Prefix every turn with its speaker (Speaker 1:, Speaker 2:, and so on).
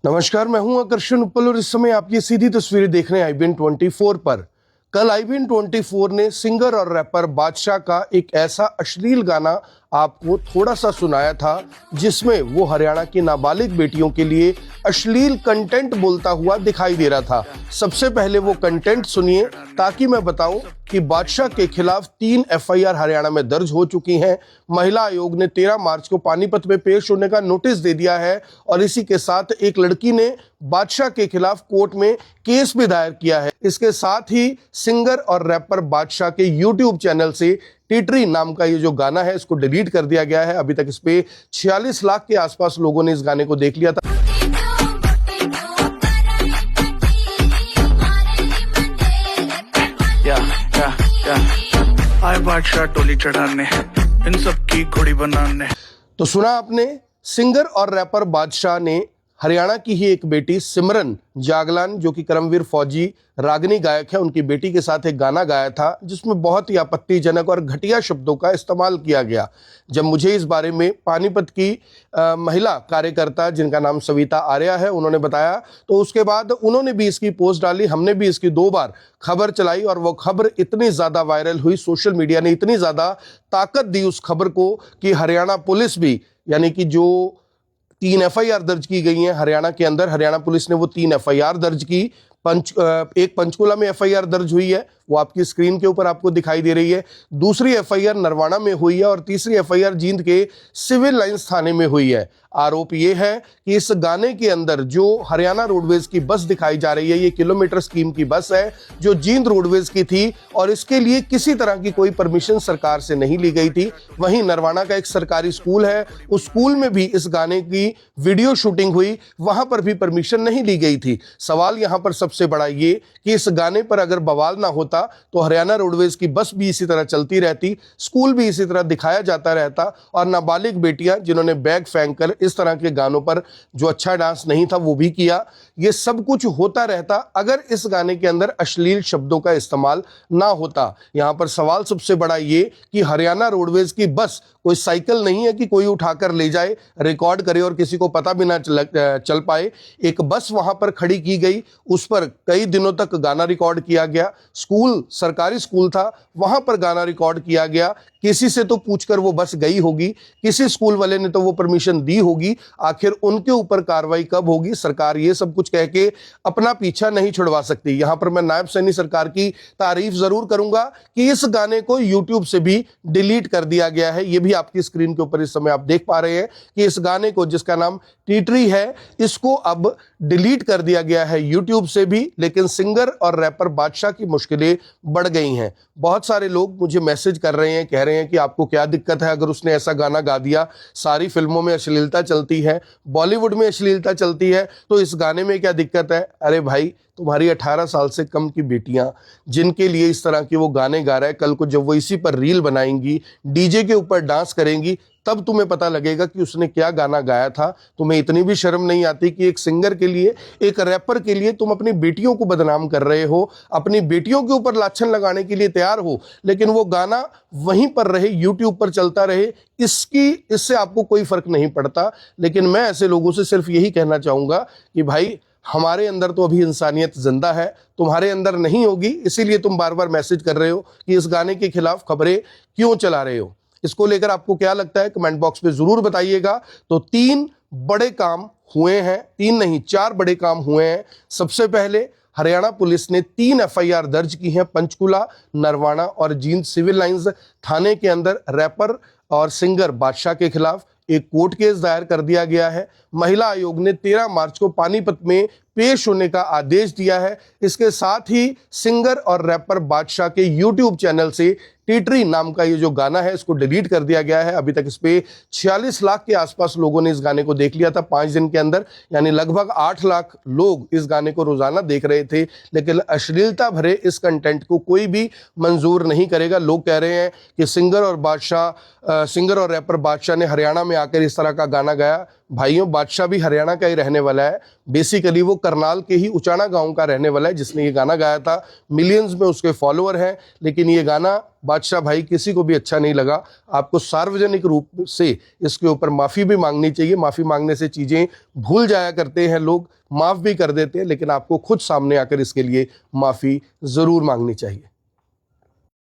Speaker 1: नमस्कार, मैं हूं आकर्षण उपल और इस समय आप ये सीधी तस्वीरें देख रहे हैं IBN 24 पर। कल IBN 24 ने सिंगर और रैपर बादशाह का एक ऐसा अश्लील गाना आपको थोड़ा सा सुनाया था जिसमें वो हरियाणा की नाबालिग बेटियों के लिए अश्लील कंटेंट बोलता हुआ दिखाई दे रहा था। सबसे पहले वो कंटेंट सुनिए ताकि मैं बताऊं कि बादशाह के खिलाफ 3 FIR हरियाणा में दर्ज हो चुकी हैं। महिला आयोग ने 13 मार्च को पानीपत में पेश होने का नोटिस दे दिया है और इसी के साथ एक लड़की ने बादशाह के खिलाफ कोर्ट में केस भी दायर किया है। इसके साथ ही सिंगर और रैपर बादशाह के YouTube चैनल से टिटरी नाम का ये जो गाना है इसको डिलीट कर दिया गया है। अभी तक इस पे 46 लाख के आसपास लोगों ने इस गाने को देख लिया था।
Speaker 2: आए बादशाह टोली चढ़ाने, इन सब की घोड़ी बनाने।
Speaker 1: तो सुना आपने, सिंगर और रैपर बादशाह ने हरियाणा की ही एक बेटी सिमरन जागलान जो कि कर्मवीर फौजी रागनी गायक है, उनकी बेटी के साथ एक गाना गाया था जिसमें बहुत ही आपत्तिजनक और घटिया शब्दों का इस्तेमाल किया गया। जब मुझे इस बारे में पानीपत की महिला कार्यकर्ता जिनका नाम सविता आर्या है उन्होंने बताया तो उसके बाद उन्होंने भी इसकी पोस्ट डाली, हमने भी इसकी 2 बार खबर चलाई और वो खबर इतनी ज़्यादा वायरल हुई, सोशल मीडिया ने इतनी ज़्यादा ताकत दी उस खबर को कि हरियाणा पुलिस भी, यानी कि जो 3 FIR दर्ज की गई हैं हरियाणा के अंदर, हरियाणा पुलिस ने वो 3 FIR दर्ज की। एक पंचकुला में FIR दर्ज हुई है, वो आपकी स्क्रीन के ऊपर आपको दिखाई दे रही है। दूसरी FIR नरवाना में हुई है और तीसरी FIR जींद के सिविल लाइंस थाने में हुई है। आरोप ये है कि इस गाने के अंदर जो हरियाणा रोडवेज की बस दिखाई जा रही है, ये किलोमीटर स्कीम की बस है जो जींद रोडवेज की थी और इसके लिए किसी तरह की कोई परमिशन सरकार से नहीं ली गई थी। वहीं नरवाना का एक सरकारी स्कूल है, उस स्कूल में भी इस गाने की वीडियो शूटिंग हुई, वहां पर भी परमिशन नहीं ली गई थी। सवाल यहां पर सबसे बड़ा ये कि इस गाने पर अगर बवाल ना होता तो हरियाणा रोडवेज की बस भी इसी तरह चलती रहती, स्कूल भी इसी तरह दिखाया जाता रहता और नाबालिग बेटियां जिन्होंने बैग फेंक कर इस तरह के गानों पर जो अच्छा डांस नहीं था वो भी किया, ये सब कुछ होता रहता अगर इस गाने के अंदर अश्लील शब्दों का इस्तेमाल ना होता। यहां पर सवाल सबसे बड़ा ये कि हरियाणा रोडवेज की बस कोई साइकिल नहीं है कि कोई उठाकर ले जाए, रिकॉर्ड करे और किसी को पता भी ना चल पाए। एक बस वहां पर खड़ी की गई, उस पर कई दिनों तक गाना रिकॉर्ड किया गया। स्कूल सरकारी स्कूल था, वहां पर गाना रिकॉर्ड किया गया। किसी से तो पूछकर वो बस गई होगी, किसी स्कूल वाले ने तो वो परमिशन दी होगी, आखिर उनके ऊपर कार्रवाई कब होगी? सरकार ये सब कुछ कह के अपना पीछा नहीं छुड़वा सकती। यहां पर मैं नायब सैनी सरकार की तारीफ जरूर करूंगा कि इस गाने को YouTube से भी डिलीट कर दिया गया है। ये भी आपकी स्क्रीन के ऊपर इस समय आप देख पा रहे हैं कि इस गाने को, जिसका नाम टिटरी है, इसको अब डिलीट कर दिया गया है YouTube से भी। लेकिन सिंगर और रैपर बादशाह की मुश्किलें बढ़ गई हैं। बहुत सारे लोग मुझे मैसेज कर रहे हैं, कह रहे हैं कि आपको क्या दिक्कत है अगर उसने ऐसा गाना गा दिया? सारी फिल्मों में अश्लीलता चलती है, बॉलीवुड में अश्लीलता चलती है, तो इस गाने में क्या दिक्कत है? अरे भाई, तुम्हारी 18 साल से कम की बेटियां जिनके लिए इस तरह के वो गाने गा रहा है, कल को जब वो इसी पर रील बनाएंगी, डीजे के ऊपर डांस करेंगी, तब तुम्हें पता लगेगा कि उसने क्या गाना गाया था। तुम्हें इतनी भी शर्म नहीं आती कि एक सिंगर के लिए, एक रैपर के लिए तुम अपनी बेटियों को बदनाम कर रहे हो, अपनी बेटियों के ऊपर लाछन लगाने के लिए तैयार हो, लेकिन वो गाना वहीं पर रहे, YouTube पर चलता रहे, इससे आपको कोई फर्क नहीं पड़ता। लेकिन मैं ऐसे लोगों से सिर्फ यही कहना चाहूंगा कि भाई, हमारे अंदर तो अभी इंसानियत जिंदा है, तुम्हारे अंदर नहीं होगी, इसीलिए तुम बार बार मैसेज कर रहे हो कि इस गाने के खिलाफ खबरें क्यों चला रहे हो। इसको लेकर आपको क्या लगता है कमेंट बॉक्स में जरूर बताइएगा। तो 3 बड़े काम हुए हैं, 3 नहीं 4 बड़े काम हुए हैं। सबसे पहले हरियाणा पुलिस ने 3 FIR दर्ज की हैं पंचकुला, नरवाना और जींद सिविल लाइंस थाने के अंदर रैपर और सिंगर बादशाह के खिलाफ एक कोर्ट केस दायर कर दिया गया है। महिला आयोग ने 13 मार्च को पानीपत में पेश होने का आदेश दिया है। इसके साथ ही सिंगर और रैपर बादशाह के YouTube चैनल से टिटरी नाम का ये जो गाना है इसको डिलीट कर दिया गया है। अभी तक इस पे 46 लाख के आसपास लोगों ने इस गाने को देख लिया था 5 दिन के अंदर, यानी लगभग 8 लाख लोग इस गाने को रोजाना देख रहे थे। लेकिन अश्लीलता भरे इस कंटेंट को कोई भी मंजूर नहीं करेगा। लोग कह रहे हैं कि सिंगर और रैपर बादशाह ने हरियाणा में आकर इस तरह का गाना गाया। भाइयों, बादशाह भी हरियाणा का ही रहने वाला है। बेसिकली वो करनाल के ही उचाना गांव का रहने वाला है जिसने ये गाना गाया था। मिलियंस में उसके फॉलोअर हैं, लेकिन ये गाना बादशाह भाई किसी को भी अच्छा नहीं लगा। आपको सार्वजनिक रूप से इसके ऊपर माफ़ी भी मांगनी चाहिए। माफ़ी मांगने से चीज़ें भूल जाया करते हैं लोग, माफ़ भी कर देते हैं, लेकिन आपको खुद सामने आकर इसके लिए माफ़ी ज़रूर मांगनी चाहिए।